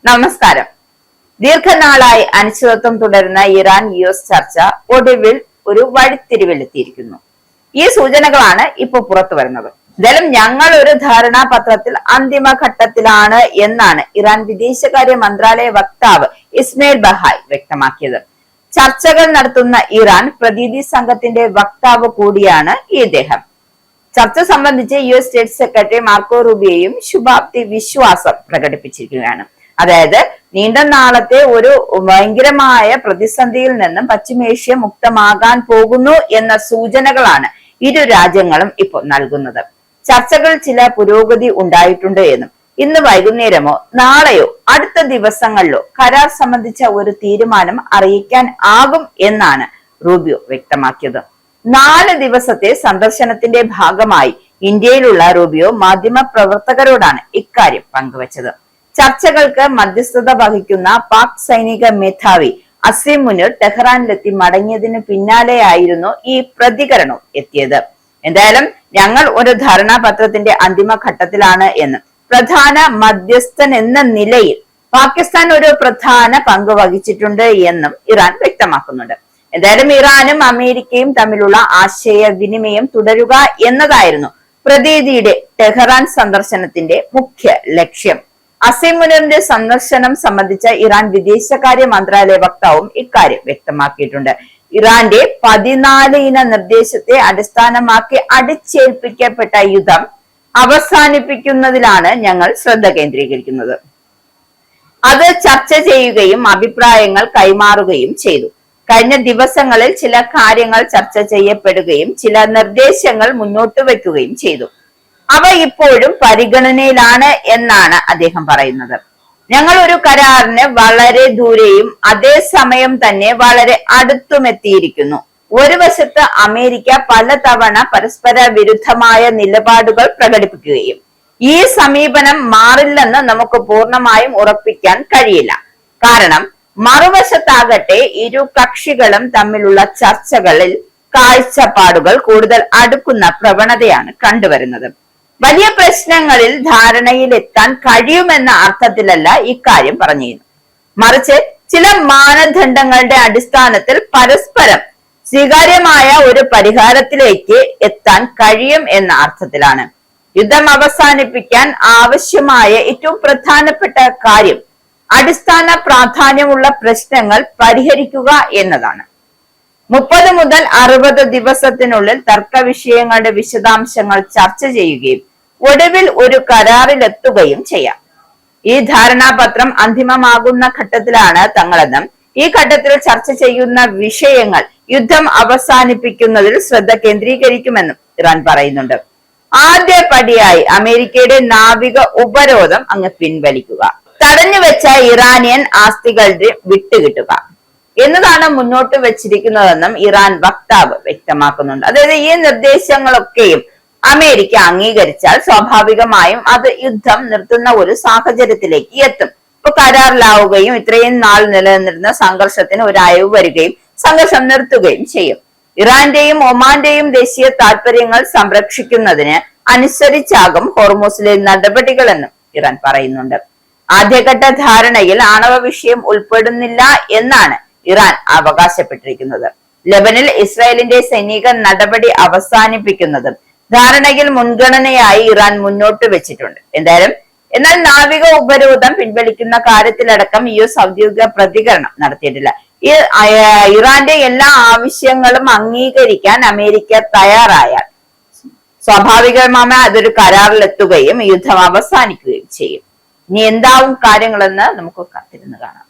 നമസ്കാരം. ദീർഘനാളായി അനിശ്ചിതത്വം തുടരുന്ന ഇറാൻ US ചർച്ച ഒടുവിൽ ഒരു വഴിത്തിരിവിലെത്തിയിരിക്കുന്നു. ഈ സൂചനകളാണ് ഇപ്പോൾ പുറത്തു വരുന്നത്. എന്തായാലും ഞങ്ങൾ ഒരു ധാരണാപത്രത്തിൽ അന്തിമഘട്ടത്തിലാണ് എന്നാണ് ഇറാൻ വിദേശകാര്യ മന്ത്രാലയ വക്താവ് ഇസ്മയിൽ ബഹായ് വ്യക്തമാക്കിയത്. ചർച്ചകൾ നടത്തുന്ന ഇറാൻ പ്രതിനിധി സംഘത്തിന്റെ വക്താവ് കൂടിയാണ് ഇദ്ദേഹം. ചർച്ച സംബന്ധിച്ച് US സ്റ്റേറ്റ് സെക്രട്ടറി മാർക്കോ റൂബിയോയും ശുഭാപ്തി വിശ്വാസം പ്രകടിപ്പിച്ചിരിക്കുകയാണ്. അതായത് നീണ്ട നാളത്തെ ഒരു ഭയങ്കരമായ പ്രതിസന്ധിയിൽ നിന്നും പശ്ചിമേഷ്യ മുക്തമാകാൻ പോകുന്നു എന്ന സൂചനകളാണ് ഇരു രാജ്യങ്ങളും ഇപ്പോൾ നൽകുന്നത്. ചർച്ചകൾ ചില പുരോഗതി ഉണ്ടായിട്ടുണ്ട് എന്നും ഇന്ന് വൈകുന്നേരമോ നാളെയോ അടുത്ത ദിവസങ്ങളിലോ കരാർ സംബന്ധിച്ച ഒരു തീരുമാനം അറിയിക്കാൻ ആകും എന്നാണ് റൂബിയോ വ്യക്തമാക്കിയത്. 4 ദിവസത്തെ സന്ദർശനത്തിന്റെ ഭാഗമായി ഇന്ത്യയിലുള്ള റൂബിയോ മാധ്യമ പ്രവർത്തകരോടാണ് ഇക്കാര്യം പങ്കുവച്ചത്. ചർച്ചകൾക്ക് മധ്യസ്ഥത വഹിക്കുന്ന പാക് സൈനിക മേധാവി അസീം മുനീർ ടെഹ്റാനിലെത്തി മടങ്ങിയതിന് പിന്നാലെയായിരുന്നു ഈ പ്രതികരണം എത്തിയത്. എന്തായാലും ഞങ്ങൾ ഒരു ധാരണാപത്രത്തിന്റെ അന്തിമഘട്ടത്തിലാണ് എന്ന് പ്രധാന മധ്യസ്ഥൻ എന്ന നിലയിൽ പാകിസ്ഥാൻ ഒരു പ്രധാന പങ്ക് വഹിച്ചിട്ടുണ്ട് എന്നും ഇറാൻ വ്യക്തമാക്കുന്നുണ്ട്. എന്തായാലും ഇറാനും അമേരിക്കയും തമ്മിലുള്ള ആശയവിനിമയം തുടരുക എന്നതായിരുന്നു പ്രതിനിധിയുടെ ടെഹ്റാൻ സന്ദർശനത്തിന്റെ മുഖ്യ ലക്ഷ്യം. അസീം മുനീറിന്റെ സന്ദർശനം സംബന്ധിച്ച ഇറാൻ വിദേശകാര്യ മന്ത്രാലയ വക്താവും ഇക്കാര്യം വ്യക്തമാക്കിയിട്ടുണ്ട്. ഇറാന്റെ 14 ഇന നിർദ്ദേശത്തെ അടിസ്ഥാനമാക്കി അടിച്ചേൽപ്പിക്കപ്പെട്ട യുദ്ധം അവസാനിപ്പിക്കുന്നതിലാണ് ഞങ്ങൾ ശ്രദ്ധ കേന്ദ്രീകരിക്കുന്നത്. അത് ചർച്ച ചെയ്യുകയും അഭിപ്രായങ്ങൾ കൈമാറുകയും ചെയ്തു. കഴിഞ്ഞ ദിവസങ്ങളിൽ ചില കാര്യങ്ങൾ ചർച്ച ചെയ്യപ്പെടുകയും ചില നിർദ്ദേശങ്ങൾ മുന്നോട്ട് വയ്ക്കുകയും ചെയ്തു. അവ ഇപ്പോഴും പരിഗണനയിലാണ് എന്നാണ് അദ്ദേഹം പറയുന്നത്. ഞങ്ങൾ ഒരു കരാറിന് വളരെ ദൂരെയും അതേസമയം തന്നെ വളരെ അടുത്തുമെത്തിയിരിക്കുന്നു. ഒരു വശത്ത് അമേരിക്ക പലതവണ പരസ്പര വിരുദ്ധമായ നിലപാടുകൾ പ്രകടിപ്പിക്കുകയും ഈ സമീപനം മാറില്ലെന്ന് നമുക്ക് പൂർണ്ണമായും ഉറപ്പിക്കാൻ കഴിയില്ല. കാരണം മറുവശത്താകട്ടെ ഇരു കക്ഷികളും തമ്മിലുള്ള ചർച്ചകളിൽ കാഴ്ചപ്പാടുകൾ കൂടുതൽ അടുക്കുന്ന പ്രവണതയാണ് കണ്ടുവരുന്നത്. വലിയ പ്രശ്നങ്ങളിൽ ധാരണയിലെത്താൻ കഴിയുമെന്ന അർത്ഥത്തിലല്ല ഇക്കാര്യം പറഞ്ഞിരുന്നു, മറിച്ച് ചില മാനദണ്ഡങ്ങളുടെ അടിസ്ഥാനത്തിൽ പരസ്പരം സ്വീകാര്യമായ ഒരു പരിഹാരത്തിലേക്ക് എത്താൻ കഴിയും എന്ന അർത്ഥത്തിലാണ്. യുദ്ധം അവസാനിപ്പിക്കാൻ ആവശ്യമായ ഏറ്റവും പ്രധാനപ്പെട്ട കാര്യം അടിസ്ഥാന പ്രാധാന്യമുള്ള പ്രശ്നങ്ങൾ പരിഹരിക്കുക എന്നതാണ്. 30 മുതൽ 60 ദിവസത്തിനുള്ളിൽ തർക്ക വിഷയങ്ങളുടെ വിശദാംശങ്ങൾ ചർച്ച ചെയ്യുകയും ഒടുവിൽ ഒരു കരാറിലെത്തുകയും ചെയ്യാം. ഈ ധാരണാപത്രം അന്തിമമാകുന്ന ഘട്ടത്തിലാണ് തങ്ങളെന്നും ഈ ഘട്ടത്തിൽ ചർച്ച ചെയ്യുന്ന വിഷയങ്ങൾ യുദ്ധം അവസാനിപ്പിക്കുന്നതിൽ ശ്രദ്ധ കേന്ദ്രീകരിക്കുമെന്നും ഇറാൻ പറയുന്നുണ്ട്. ആദ്യ പടിയായി അമേരിക്കയുടെ നാവിക ഉപരോധം അങ്ങ് പിൻവലിക്കുക, തടഞ്ഞുവെച്ച ഇറാനിയൻ ആസ്തികളുടെ വിട്ടുകിട്ടുക എന്നതാണ് മുന്നോട്ട് വെച്ചിരിക്കുന്നതെന്നും ഇറാൻ വക്താവ് വ്യക്തമാക്കുന്നുണ്ട്. അതായത് ഈ നിർദ്ദേശങ്ങളൊക്കെയും അമേരിക്ക അംഗീകരിച്ചാൽ സ്വാഭാവികമായും അത് യുദ്ധം നിർത്തുന്ന ഒരു സാഹചര്യത്തിലേക്ക് എത്തും. ഇപ്പൊ കരാറിലാവുകയും ഇത്രയും നാൾ നിലനിന്നിരുന്ന സംഘർഷത്തിന് ഒരു അയവ് വരികയും സംഘർഷം നിർത്തുകയും ചെയ്യും. ഇറാന്റെയും ഒമാന്റെയും ദേശീയ താല്പര്യങ്ങൾ സംരക്ഷിക്കുന്നതിന് അനുസരിച്ചാകും ഹോർമൂസിലെ നടപടികളെന്നും ഇറാൻ പറയുന്നുണ്ട്. ആദ്യഘട്ട ധാരണയിൽ ആണവ വിഷയം ഉൾപ്പെടുന്നില്ല എന്നാണ് ഇറാൻ അവകാശപ്പെട്ടിരിക്കുന്നത്. ലെബനിൽ ഇസ്രായേലിന്റെ സൈനിക നടപടി അവസാനിപ്പിക്കുന്നതും ധാരണയിൽ മുൻഗണനയായി ഇറാൻ മുന്നോട്ട് വെച്ചിട്ടുണ്ട്. എന്നാൽ നാവിക ഉപരോധം പിൻവലിക്കുന്ന കാര്യത്തിലടക്കം US ഔദ്യോഗിക പ്രതികരണം നടത്തിയിട്ടില്ല. ഇറാന്റെ എല്ലാ ആവശ്യങ്ങളും അംഗീകരിക്കാൻ അമേരിക്ക തയ്യാറായാൽ സ്വാഭാവികമായി അതൊരു കരാറിലെത്തുകയും യുദ്ധം അവസാനിക്കുകയും ചെയ്യും. ഇനി എന്താവും കാര്യങ്ങളെന്ന് നമുക്ക് കാത്തിരുന്ന് കാണാം.